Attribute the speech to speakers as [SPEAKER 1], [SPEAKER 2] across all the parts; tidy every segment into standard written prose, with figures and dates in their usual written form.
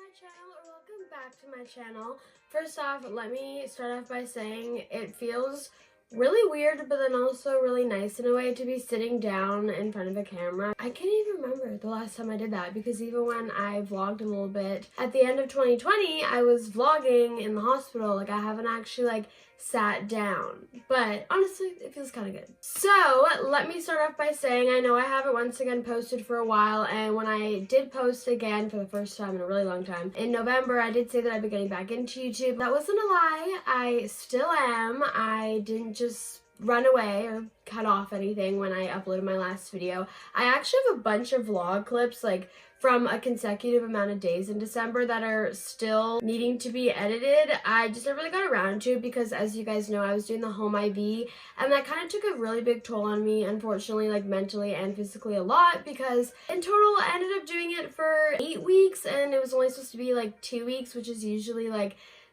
[SPEAKER 1] my channel, or welcome back to my channel. First off, let me start off by saying it feels really weird, but then also really nice in a way to be sitting down in front of a camera. I can't even remember the last time I did that, because even when I vlogged a little bit at the end of 2020, I was vlogging in the hospital. Like, I haven't actually sat down, but honestly it feels kind of good. So let me start off by saying I know I haven't once again posted for a while, and when I did post again for the first time in a really long time in November, I did say that I'd be getting back into YouTube. That wasn't a lie. I still am. I didn't just run away or cut off anything when I uploaded my last video. I actually have a bunch of vlog clips from a consecutive amount of days in December that are still needing to be edited. I just never really got around to it because, as you guys know, I was doing the home IV, and that kind of took a really big toll on me, unfortunately, mentally and physically a lot, because in total I ended up doing it for 8 weeks, and it was only supposed to be 2 weeks, which is usually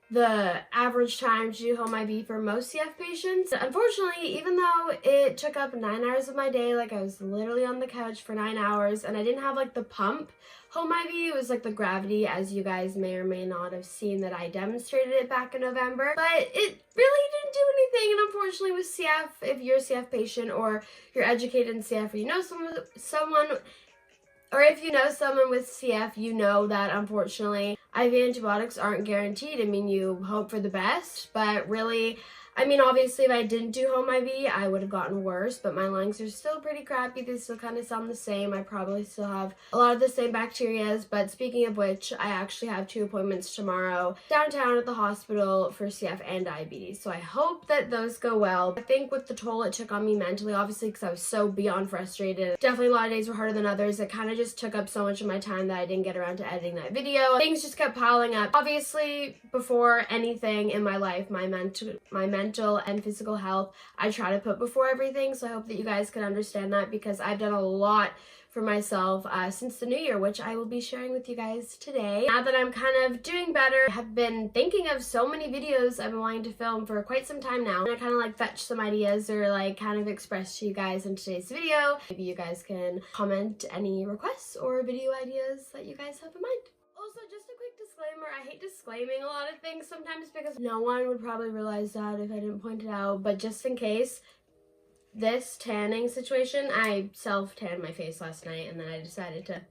[SPEAKER 1] the average time to do home IV for most CF patients. Unfortunately, even though it took up 9 hours of my day, I was literally on the couch for 9 hours, and I didn't have the pump home IV, it was the gravity, as you guys may or may not have seen that I demonstrated it back in November, but it really didn't do anything. And unfortunately with CF, if you're a CF patient or you're educated in CF, or you know someone or if you know someone with CF, you know that unfortunately IV antibiotics aren't guaranteed. I mean, you hope for the best, but really, obviously if I didn't do home IV, I would have gotten worse, but my lungs are still pretty crappy. They still kind of sound the same. I probably still have a lot of the same bacterias, but speaking of which, I actually have 2 appointments tomorrow downtown at the hospital for CF and diabetes, so I hope that those go well. I think with the toll it took on me mentally, obviously because I was so beyond frustrated, definitely a lot of days were harder than others. It kind of just took up so much of my time that I didn't get around to editing that video. Things just kept piling up. Obviously, before anything in my life, my mental and physical health I try to put before everything, so I hope that you guys can understand that, because I've done a lot for myself since the new year, which I will be sharing with you guys today. Now that I'm kind of doing better, I have been thinking of so many videos I've been wanting to film for quite some time now, and I kind of fetch some ideas or kind of express to you guys in today's video. Maybe you guys can comment any requests or video ideas that you guys have in mind. Also, just a quick disclaimer, I hate disclaiming a lot of things sometimes because no one would probably realize that if I didn't point it out, but just in case, this tanning situation, I self-tanned my face last night and then I decided to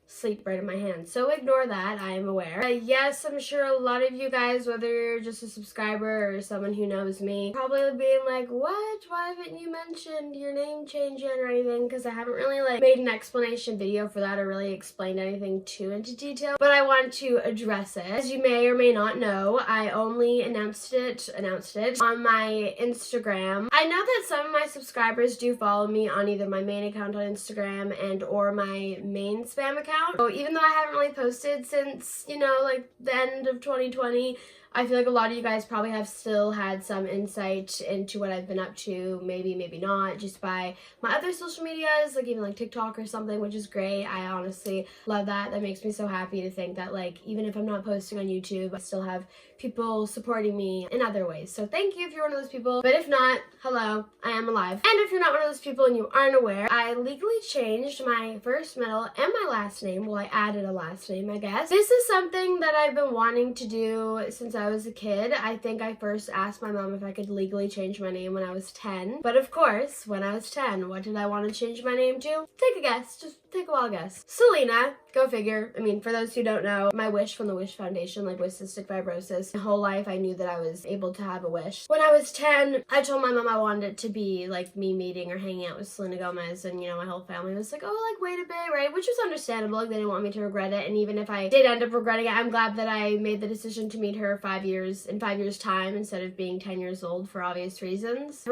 [SPEAKER 1] sleep right in my hand, so ignore that, I am aware. Yes, I'm sure a lot of you guys, whether you're just a subscriber or someone who knows me, probably being like, what? Why haven't you mentioned your name change yet or anything? Because I haven't really made an explanation video for that or really explained anything too into detail, but I want to address it. As you may or may not know, I only announced it on my Instagram. I know that some of my subscribers do follow me on either my main account on Instagram and or my main spam account. So even though I haven't really posted since, the end of 2020, I feel like a lot of you guys probably have still had some insight into what I've been up to, maybe not, just by my other social medias, even TikTok or something, which is great. I honestly love that. That makes me so happy to think that even if I'm not posting on YouTube, I still have people supporting me in other ways. So thank you if you're one of those people, but if not, hello, I am alive. And if you're not one of those people and you aren't aware, I legally changed my first, middle, and my last name. Well, I added a last name, I guess. This is something that I've been wanting to do since I was a kid. I think I first asked my mom if I could legally change my name when I was 10. But of course, when I was 10, what did I want to change my name to? Take a guess. Just take a wild guess. Selena. Go figure. For those who don't know, my wish from the Wish Foundation, with cystic fibrosis, my whole life I knew that I was able to have a wish. When I was 10, I told my mom I wanted it to be me meeting or hanging out with Selena Gomez, and my whole family was like, oh, wait a bit, right? Which was understandable. They didn't want me to regret it, and even if I did end up regretting it, I'm glad that I made the decision to meet her in 5 years time instead of being 10 years old for obvious reasons.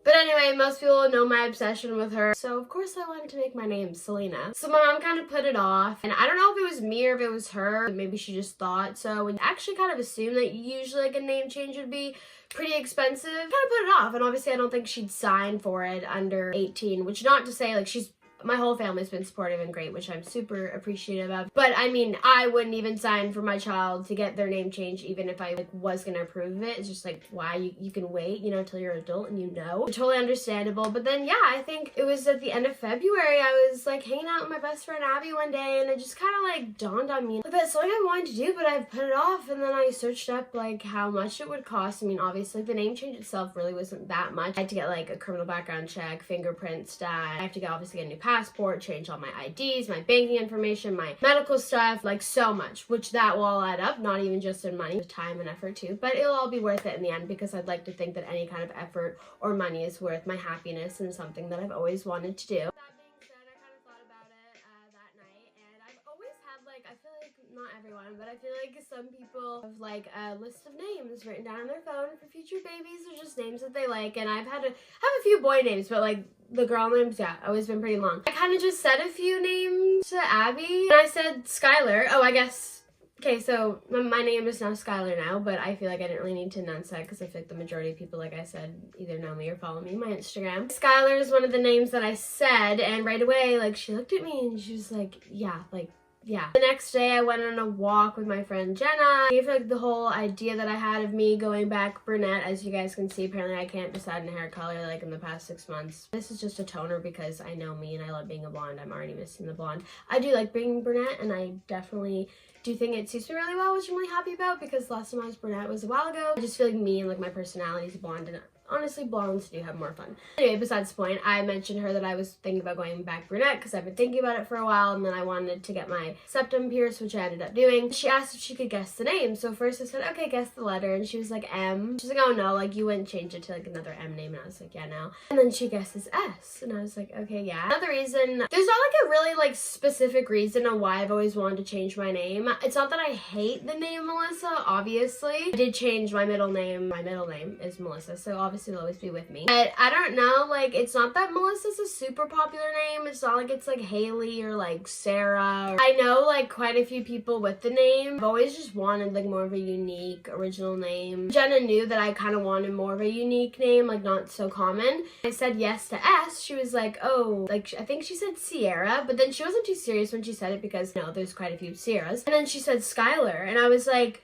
[SPEAKER 1] But anyway, most people know my obsession with her, so of course I wanted to make my name Selena. So my mom kind of put it off, and I don't know if it was me or if it was her. Maybe she just thought so, and actually kind of assumed that usually a name change would be pretty expensive. Kind of put it off, and obviously I don't think she'd sign for it under 18, which not to say she's My whole family's been supportive and great, which I'm super appreciative of. But I mean, I wouldn't even sign for my child to get their name changed even if I was gonna approve of it. It's just like, why? You can wait, you know, till you're an adult and you know. Totally understandable. But then yeah, I think it was at the end of February, I was like hanging out with my best friend Abby one day, and it just kind of like dawned on me like that's something I wanted to do, but I've put it off. And then I searched up like how much it would cost. I mean, obviously the name change itself really wasn't that much. I had to get like a criminal background check, fingerprints done. I have to obviously get a new passport, change all my IDs, my banking information, my medical stuff, like so much, which that will all add up, not even just in money, time and effort too, but it'll all be worth it in the end because I'd like to think that any kind of effort or money is worth my happiness and something that I've always wanted to do. That being said, I kind of thought about it that night, and I've always had like, I feel like not everyone, but I feel like some people have like a list of names written down on their phone for future babies or just names that they like, and I've had a few boy names, but like the girl names, yeah, always been pretty long. I kind of just said a few names to Abby, and I said Skyler. Oh, I guess, okay, so my name is now Skyler now, but I feel like I didn't really need to announce that because I feel like the majority of people, like I said, either know me or follow me on my Instagram. Skyler is one of the names that I said, and right away, like, she looked at me and she was like, yeah, like, yeah. The next day I went on a walk with my friend Jenna. I gave her like the whole idea that I had of me going back brunette. As you guys can see, apparently I can't decide on hair color like in the past 6 months. This is just a toner because I know me and I love being a blonde. I'm already missing the blonde. I do like being brunette, and I definitely do think it suits me really well, which I'm really happy about because last time I was brunette was a while ago. I just feel like me and like my personality is blonde, and honestly, blondes do have more fun. Anyway, besides the point, I mentioned her that I was thinking about going back brunette because I've been thinking about it for a while, and then I wanted to get my septum pierced, which I ended up doing. She asked if she could guess the name, so first I said, okay, guess the letter, and she was like, M. She's like, oh no, like you wouldn't change it to like another M name, and I was like, yeah, no. And then she guesses S, and I was like, okay, yeah. Another reason, there's not like a really like specific reason on why I've always wanted to change my name. It's not that I hate the name Melissa, obviously. I did change my middle name. My middle name is Melissa, so obviously will always be with me. But I don't know, like it's not that Melissa's a super popular name. It's not like it's like Haley or like Sarah. I know like quite a few people with the name. I've always just wanted like more of a unique original name. Jenna knew that I kind of wanted more of a unique name, like not so common. I said yes to S. She was like, oh, like I think she said Sierra, but then she wasn't too serious when she said it because no, there's quite a few Sierras. And then she said Skyler, and I was like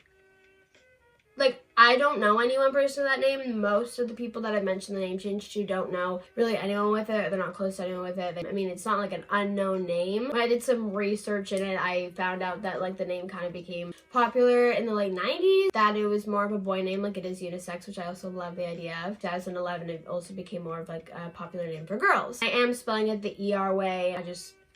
[SPEAKER 1] I don't know anyone personally with that name. Most of the people that I've mentioned the name change to don't know really anyone with it. They're not close to anyone with it. I mean, it's not like an unknown name. When I did some research in it, I found out that like the name kind of became popular in the late 90s, that it was more of a boy name, like it is unisex, which I also love the idea of. 2011, it also became more of like a popular name for girls. I am spelling it the ER way.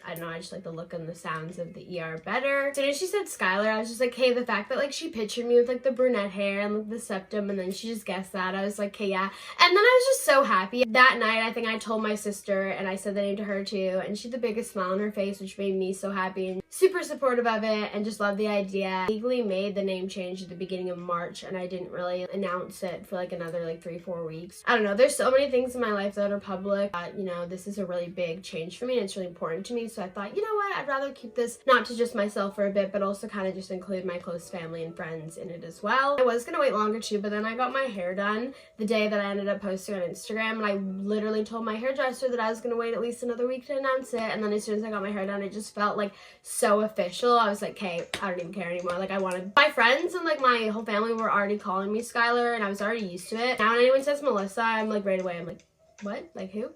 [SPEAKER 1] I don't know, I just like the look and the sounds of the ER better. As soon as she said Skylar, I was just like, hey, the fact that like she pictured me with like the brunette hair and like the septum, and then she just guessed that, I was like, okay, yeah. And then I was just so happy. That night, I think I told my sister, and I said the name to her too, and she had the biggest smile on her face, which made me so happy and super supportive of it, and just loved the idea. I legally made the name change at the beginning of March, and I didn't really announce it for like another like 3-4 weeks. I don't know, there's so many things in my life that are public. You know, this is a really big change for me, and it's really important to me, so I thought, you know what, I'd rather keep this not to just myself for a bit, but also kind of just include my close family and friends in it as well. I was gonna wait longer too, but then I got my hair done the day that I ended up posting on Instagram, and I literally told my hairdresser that I was gonna wait at least another week to announce it, and then as soon as I got my hair done, it just felt like so official. I was like, okay, I don't even care anymore. Like I wanted, my friends and like my whole family were already calling me Skylar, and I was already used to it. Now when anyone says Melissa, I'm like right away, I'm like, what? Like who?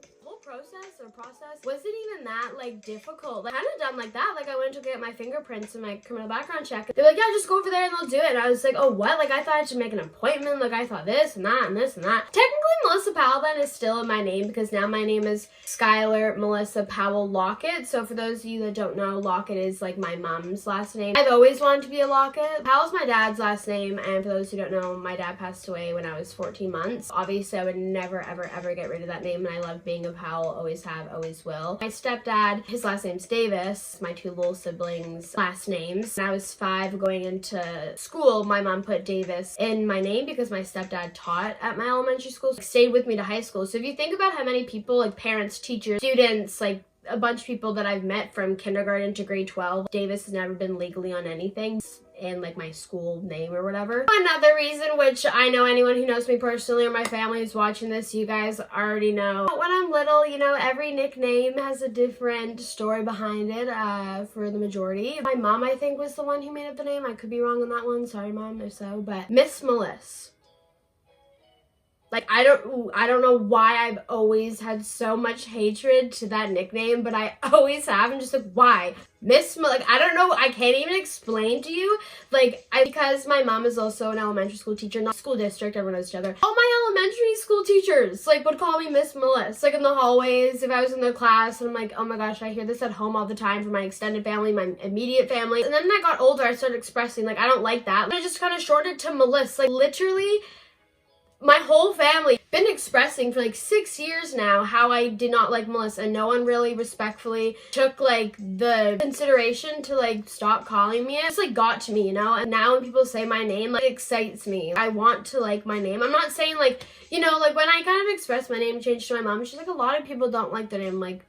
[SPEAKER 1] Process wasn't even that like difficult. Like kind of done like that. Like I went to get my fingerprints and my criminal background check. They're like, yeah, just go over there and they'll do it. And I was like, oh, what? Like I thought I should make an appointment. Like I thought this and that and this and that. Technically, Melissa Powell then is still in my name because now my name is Skyler Melissa Powell Lockett. So for those of you that don't know, Lockett is like my mom's last name. I've always wanted to be a Lockett. Powell's my dad's last name, and for those who don't know, my dad passed away when I was 14 months. Obviously, I would never ever get rid of that name, and I love being a Powell. Always have, always will. My stepdad, his last name's Davis. My two little siblings' last names. When I was 5 going into school, my mom put Davis in my name because my stepdad taught at my elementary school. So he stayed with me to high school. So if you think about how many people, like parents, teachers, students, like a bunch of people that I've met from kindergarten to grade 12, Davis has never been legally on anything. in like my school name or whatever. Another reason, which I know anyone who knows me personally or my family who's watching this, you guys already know. When I'm little, you know, every nickname has a different story behind it for the majority. My mom, I think, was the one who made up the name. I could be wrong on that one. Sorry, Mom, if so. But Miss Melissa. Like, I don't know why I've always had so much hatred to that nickname, but I always have. I'm just like, why? Like, I don't know. I can't even explain to you. Like, because my mom is also an elementary school teacher, not school district, everyone knows each other. All my elementary school teachers, like, would call me Miss Melissa. Like, in the hallways, if I was in their class, and I'm like, oh my gosh, I hear this at home all the time from my extended family, my immediate family. And then when I got older, I started expressing, like, I don't like that. And I just kind of shortened to Melissa. Like, literally, my whole family been expressing for like 6 years now how I did not like Melissa, and no one really respectfully took like the consideration to like stop calling me it. It's like got to me, you know. And now when people say my name, like, it excites me. I want to like my name. I'm not saying like, you know, like when I kind of expressed my name change to my mom, she's like, a lot of people don't like the name. Like,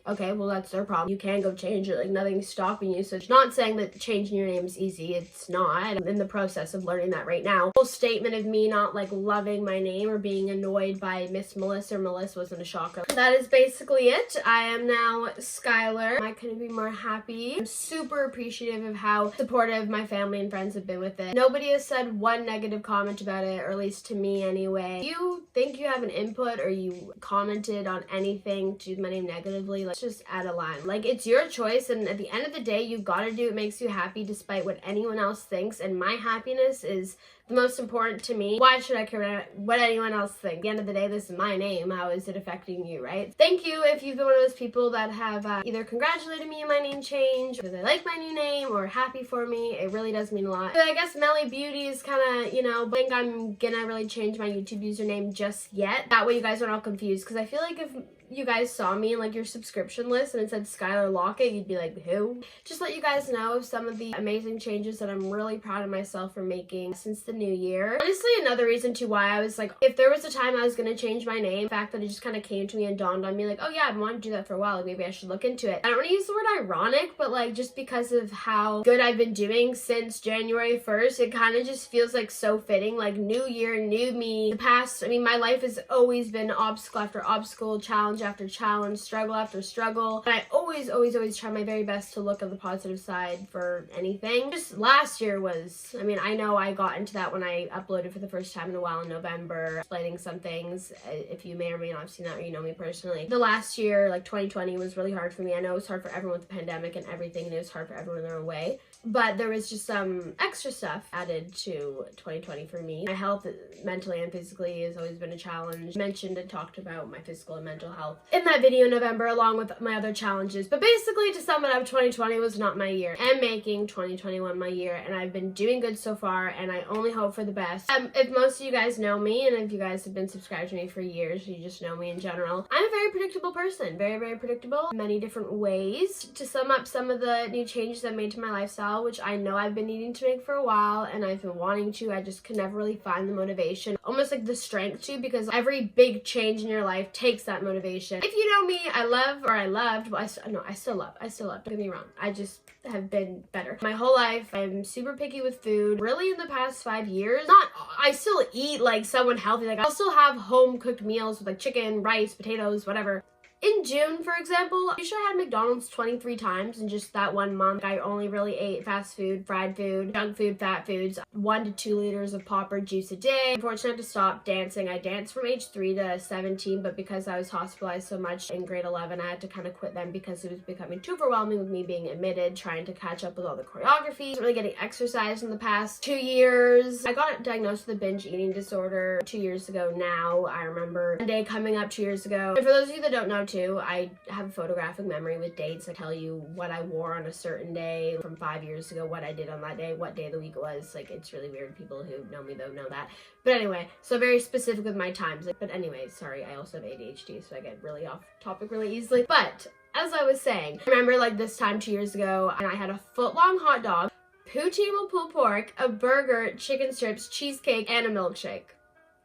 [SPEAKER 1] okay, well, that's their problem. You can go change it. Like, nothing's stopping you. So it's not saying that changing your name is easy. It's not. I'm in the process of learning that right now. The whole statement of me not, like, loving my name or being annoyed by Miss Melissa or Melissa wasn't a shocker. That is basically it. I am now Skylar. I couldn't be more happy. I'm super appreciative of how supportive my family and friends have been with it. Nobody has said one negative comment about it, or at least to me anyway. If you think you have an input or you commented on anything to my name negatively, let's just add a line. Like, it's your choice, and at the end of the day, you gotta do what makes you happy despite what anyone else thinks, and my happiness is the most important to me. Why should I care what anyone else thinks? At the end of the day, this is my name. How is it affecting you, right? Thank you if you've been one of those people that have either congratulated me on my name change, or they like my new name, or happy for me. It really does mean a lot. But I guess Melly Beauties kind of, you know, think I'm gonna really change my YouTube username just yet. That way you guys aren't all confused, because I feel like if you guys saw me in like your subscription list and it said Skyler Lockett, you'd be like, who? Just let you guys know some of the amazing changes that I'm really proud of myself for making since the new year. Honestly, another reason to why I was like, if there was a time I was gonna change my name, the fact that it just kind of came to me and dawned on me like, oh yeah, I've wanted to do that for a while, like maybe I should look into it. I don't want to use the word ironic, but like just because of how good I've been doing since January 1st, it kind of just feels like so fitting. Like, new year, new me. The past, I mean, my life has always been obstacle after obstacle, challenge after challenge, struggle after struggle. And I always try my very best to look at the positive side for anything. Just last year was, I mean, I know I got into that when I uploaded for the first time in a while in November, explaining some things. If you may or may not have seen that, or you know me personally. The last year, like 2020, was really hard for me. I know it was hard for everyone with the pandemic and everything, and it was hard for everyone in their own way. But there was just some extra stuff added to 2020 for me. My health, mentally and physically, has always been a challenge. I mentioned and talked about my physical and mental health in that video in November, along with my other challenges. But basically, to sum it up, 2020 was not my year. I'm making 2021 my year, and I've been doing good so far, and I only hope for the best. If most of you guys know me, and if you guys have been subscribed to me for years, you just know me in general, I'm a very predictable person. Very predictable in many different ways. To sum up some of the new changes I've made to my lifestyle, which I know I've been needing to make for a while, and I've been wanting to, I just could never really find the motivation, almost like the strength to, because every big change in your life takes that motivation. If you know me, I still love, don't get me wrong, I just have been better my whole life. I'm super picky with food. Really, in the past 5 years, I still eat like someone healthy. Like, I'll still have home cooked meals with like chicken, rice, potatoes, whatever. In June, for example, I'm sure I had McDonald's 23 times in just that 1 month. I only really ate fast food, fried food, junk food, fat foods, 1 to 2 liters of pop or juice a day. Unfortunately, I had to stop dancing. I danced from age 3 to 17, but because I was hospitalized so much in grade 11, I had to kind of quit them because it was becoming too overwhelming with me being admitted, trying to catch up with all the choreography, really getting exercise in the past 2 years. I got diagnosed with a binge eating disorder 2 years ago now. I remember one day coming up 2 years ago. And for those of you that don't know, I have a photographic memory with dates. I tell you what I wore on a certain day from 5 years ago, what I did on that day, what day of the week it was. Like, it's really weird. People who know me though know that. But anyway, so very specific with my times. But anyway, sorry, I also have ADHD, so I get really off topic really easily. But as I was saying, I remember like this time 2 years ago, and I had a foot-long hot dog, poutine with pulled pork, a burger, chicken strips, cheesecake, and a milkshake.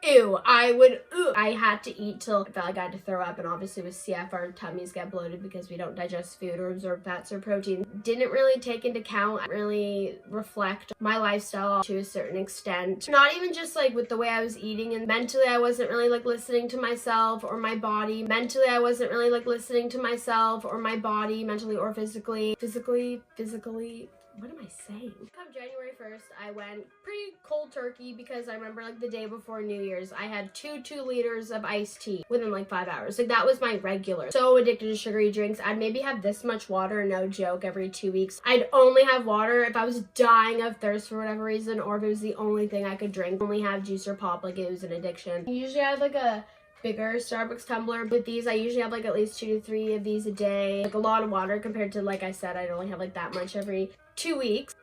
[SPEAKER 1] ew, I had to eat till I felt like I had to throw up, and obviously with CF our tummies get bloated because we don't digest food or absorb fats or protein. Didn't really take into account, really reflect my lifestyle to a certain extent. Not even just like with the way I was eating, and mentally I wasn't really like listening to myself or my body. Mentally I wasn't really like listening to myself or my body, mentally or physically. What am I saying? Come January 1st, I went pretty cold turkey because I remember like the day before New Year's, I had 2 liters of iced tea within like 5 hours. Like that was my regular. So addicted to sugary drinks. I'd maybe have this much water, no joke, every 2 weeks. I'd only have water if I was dying of thirst for whatever reason, or if it was the only thing I could drink. Only have juice or pop, like it was an addiction. Usually I had like a bigger Starbucks tumbler. With these, I usually have like at least 2 to 3 of these a day. Like a lot of water compared to, like I said, I'd only have like that much every 2 weeks.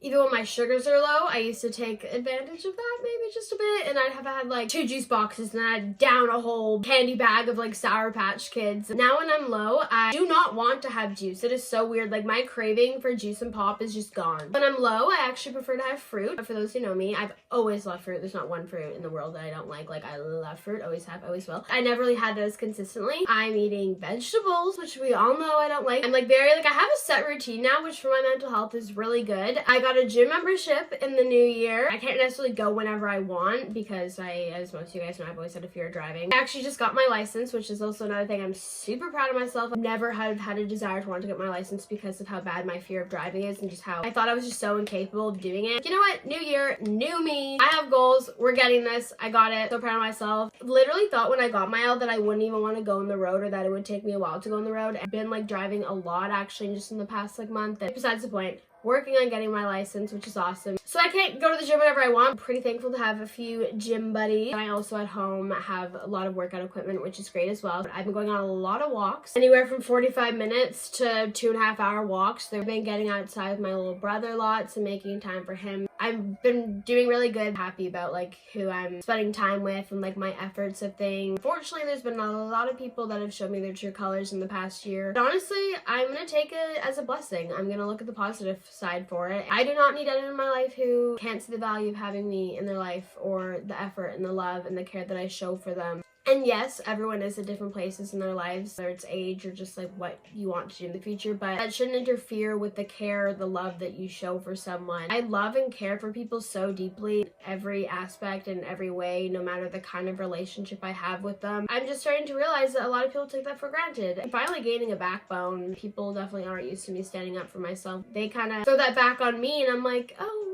[SPEAKER 1] Even when my sugars are low, I used to take advantage of that maybe just a bit, and I'd have had like 2 juice boxes and then I'd down a whole candy bag of like Sour Patch Kids. Now when I'm low, I do not want to have juice. It is so weird. Like my craving for juice and pop is just gone. When I'm low, I actually prefer to have fruit. But for those who know me, I've always loved fruit. There's not one fruit in the world that I don't like. Like I love fruit, always have, always will. I never really had those consistently. I'm eating vegetables, which we all know I don't like. I'm like very, like I have a set routine now, which for my mental health is really good. I got a gym membership in the new year. I can't necessarily go whenever I want because as most of you guys know, I've always had a fear of driving. I actually just got my license, which is also another thing I'm super proud of myself. I've never had a desire to want to get my license because of how bad my fear of driving is and just how I thought I was just so incapable of doing it. You know what? New year, new me. I have goals. We're getting this. I got it. So proud of myself. Literally thought when I got my L that I wouldn't even want to go on the road, or that it would take me a while to go on the road. I've been like driving a lot actually just in the past like month. And besides the point, working on getting my license, which is awesome. So I can't go to the gym whenever I want. I'm pretty thankful to have a few gym buddies. And I also at home have a lot of workout equipment, which is great as well. I've been going on a lot of walks, anywhere from 45 minutes to 2.5 hour walks. I've been getting outside with my little brother lots and making time for him. I've been doing really good, happy about like who I'm spending time with and like my efforts of things. Fortunately, there's been a lot of people that have shown me their true colors in the past year. But honestly, I'm gonna take it as a blessing. I'm gonna look at the positive side for it. I do not need anyone in my life who can't see the value of having me in their life, or the effort and the love and the care that I show for them. And yes, everyone is at different places in their lives, whether it's age or just like what you want to do in the future, but that shouldn't interfere with the care, the love that you show for someone. I love and care for people so deeply in every aspect and every way, no matter the kind of relationship I have with them. I'm just starting to realize that a lot of people take that for granted. I'm finally gaining a backbone. People definitely aren't used to me standing up for myself. They kind of throw that back on me, and I'm like, oh,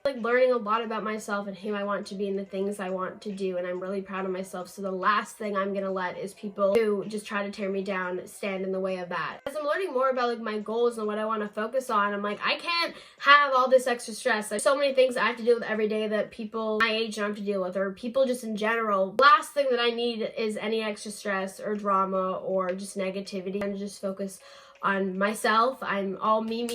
[SPEAKER 1] like learning a lot about myself and who I want to be and the things I want to do, and I'm really proud of myself. So the last thing I'm gonna let is people who just try to tear me down stand in the way of that. As I'm learning more about like my goals and what I want to focus on, I'm like, I can't have all this extra stress. There's so many things I have to deal with every day that people my age don't have to deal with, or people just in general. Last thing that I need is any extra stress or drama or just negativity, and just focus on myself. I'm all me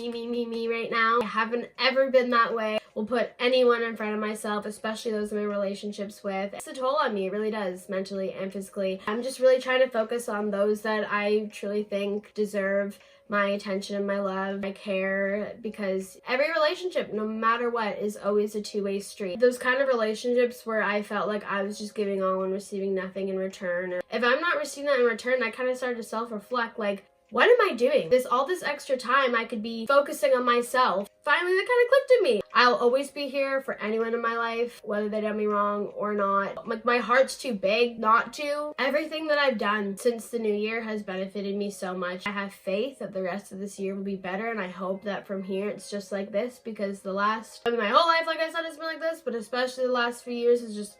[SPEAKER 1] right now. I haven't ever been that way. Will put anyone in front of myself, especially those I'm in relationships with. It's a toll on me, it really does, mentally and physically. I'm just really trying to focus on those that I truly think deserve my attention and my love, my care, because every relationship, no matter what, is always a two-way street. Those kind of relationships where I felt like I was just giving all and receiving nothing in return. And if I'm not receiving that in return, I kind of started to self-reflect, like, what am I doing? All this extra time I could be focusing on myself. Finally, that kind of clicked in me. I'll always be here for anyone in my life, whether they done me wrong or not. Like, my heart's too big not to. Everything that I've done since the new year has benefited me so much. I have faith that the rest of this year will be better, and I hope that from here it's just like this, because my whole life, like I said, has been like this, but especially the last few years is just,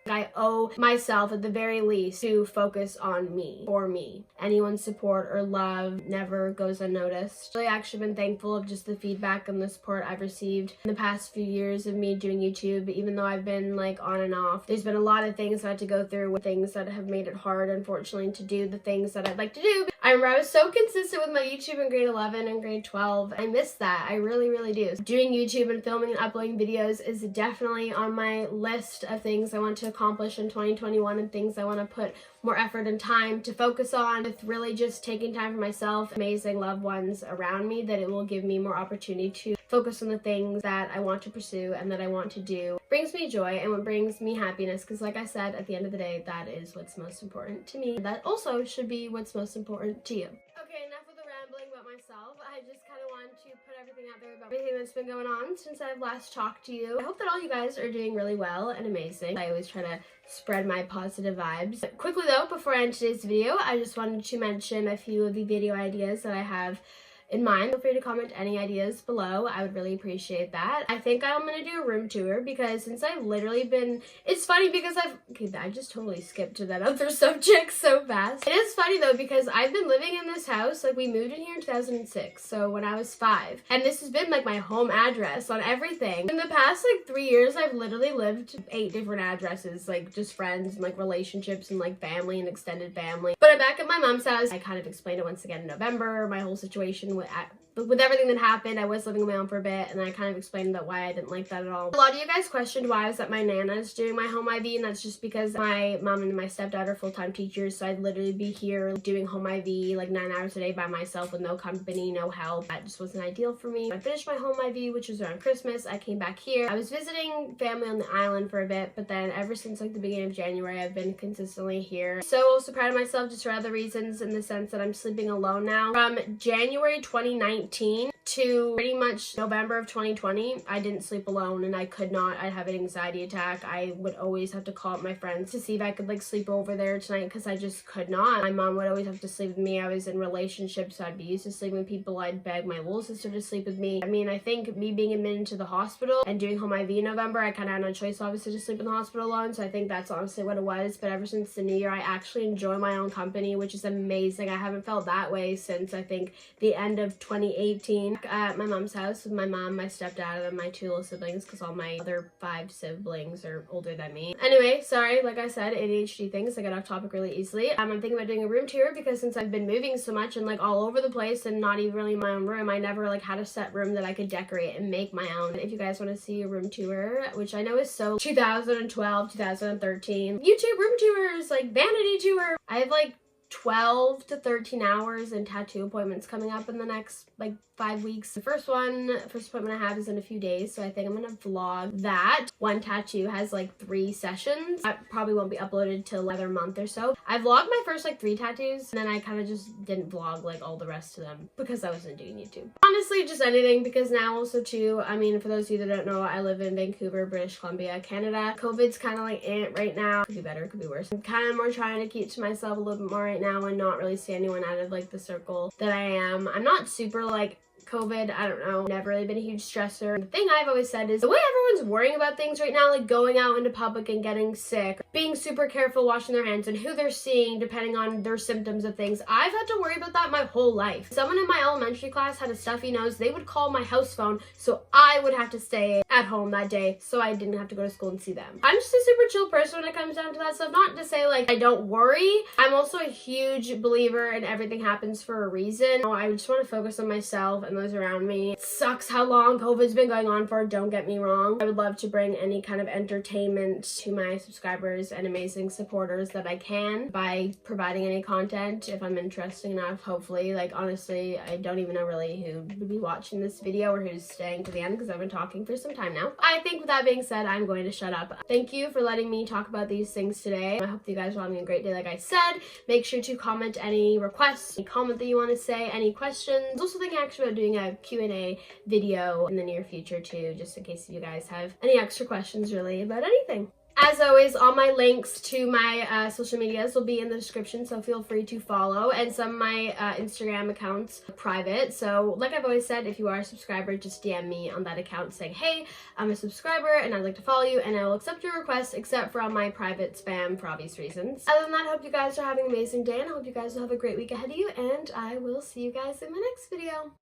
[SPEAKER 1] I owe myself at the very least to focus on me, for me. Anyone's support or love never goes unnoticed. I've actually been thankful of just the feedback and the support I've received in the past few years of me doing YouTube, even though I've been like on and off. There's been a lot of things I had to go through, with things that have made it hard, unfortunately, to do the things that I'd like to do. I remember I was so consistent with my YouTube in grade 11 and grade 12. I miss that. I really, really do. Doing YouTube and filming and uploading videos is definitely on my list of things I want to accomplish in 2021 and things I want to put more effort and time to focus on, with really just taking time for myself, amazing loved ones around me, that it will give me more opportunity to focus on the things that I want to pursue and that I want to do. It brings me joy and what brings me happiness, because like I said, at the end of the day, that is what's most important to me. That also should be what's most important to you. Okay, enough with the rambling about myself. I just kind of want to put everything out there about everything that's been going on since I've last talked to you. I hope that all you guys are doing really well and amazing. I always try to spread my positive vibes. Quickly though, before I end today's video, I just wanted to mention a few of the video ideas that I have in mind. Feel free to comment any ideas below. I would really appreciate that. I think I'm gonna do a room tour, because since I've literally been, it's funny because I just totally skipped to that other subject so fast. It is funny though, because I've been living in this house, like we moved in here in 2006, so when I was 5, and this has been like my home address on everything. In the past like 3 years, I've literally lived 8 different addresses, like just friends and like relationships and like family and extended family. But I'm back at my mom's house. I kind of explained it once again in November, my whole situation with everything that happened. I was living on my own for a bit, and I kind of explained that why I didn't like that at all. A lot of you guys questioned why I was at my Nana's doing my home IV, and that's just because my mom and my stepdad are full-time teachers, so I'd literally be here doing home IV like 9 hours a day by myself with no company, no help. That just wasn't ideal for me. I finished my home IV, which was around Christmas. I came back here. I was visiting family on the island for a bit, but then ever since like the beginning of January, I've been consistently here. So also proud of myself just for other reasons, in the sense that I'm sleeping alone now. From January 2019 to pretty much November of 2020, I didn't sleep alone, and I could not. I'd have an anxiety attack. I would always have to call up my friends to see if I could like sleep over there tonight, because I just could not. My mom would always have to sleep with me. I was in relationships, so I'd be used to sleeping with people. I'd beg my little sister to sleep with me. I mean, I think me being admitted into the hospital and doing home IV in November, I kind of had no choice obviously to sleep in the hospital alone, so I think that's honestly what it was. But ever since the new year, I actually enjoy my own company, which is amazing. I haven't felt that way since I think the end of 2018 at my mom's house with my mom, my stepdad, and my 2 little siblings, because all my other 5 siblings are older than me. Anyway, sorry, like I said, ADHD things, I get off topic really easily. I'm thinking about doing a room tour, because since I've been moving so much and like all over the place and not even really in my own room, I never like had a set room that I could decorate and make my own. If you guys want to see a room tour, which I know is so 2012, 2013, YouTube room tours, like vanity tour. I have like 12 to 13 hours and tattoo appointments coming up in the next like 5 weeks. The first appointment I have is in a few days, so I think I'm gonna vlog that. One tattoo has like 3 sessions. That probably won't be uploaded till another month or so. I vlogged my first like 3 tattoos, and then I kind of just didn't vlog like all the rest of them because I wasn't doing YouTube. Honestly, just anything, because now also too, I mean, for those of you that don't know, I live in Vancouver, British Columbia, Canada. COVID's kind of like right now. Could be better, could be worse. I'm kind of more trying to keep to myself a little bit more right now and not really see anyone out of like the circle that I am. I'm not super like COVID, I don't know, never really been a huge stressor. The thing I've always said is the way everyone's worrying about things right now, like going out into public and getting sick, being super careful washing their hands, and who they're seeing depending on their symptoms of things. I've had to worry about that my whole life. Someone in my elementary class had a stuffy nose. They would call my house phone, so I would have to stay at home that day so I didn't have to go to school and see them. I'm just a super chill person when it comes down to that stuff. Not to say like I don't worry. I'm also a huge believer in everything happens for a reason. I just want to focus on myself and those around me. It sucks how long COVID's been going on for, don't get me wrong. I would love to bring any kind of entertainment to my subscribers and amazing supporters that I can by providing any content if I'm interesting enough, hopefully. Like honestly, I don't even know really who would be watching this video or who's staying to the end, because I've been talking for some time now. I think with that being said, I'm going to shut up. Thank you for letting me talk about these things today. I hope you guys are having a great day like I said. Make sure to comment any requests, any comment that you want to say, any questions. I was also thinking actually about doing a Q&A video in the near future too, just in case you guys have any extra questions really about anything. As always, all my links to my social medias will be in the description, so feel free to follow. And some of my Instagram accounts are private, so like I've always said, if you are a subscriber, just DM me on that account saying, hey, I'm a subscriber and I'd like to follow you, and I will accept your request, except for on my private spam for obvious reasons. Other than that, I hope you guys are having an amazing day, and I hope you guys will have a great week ahead of you, and I will see you guys in my next video.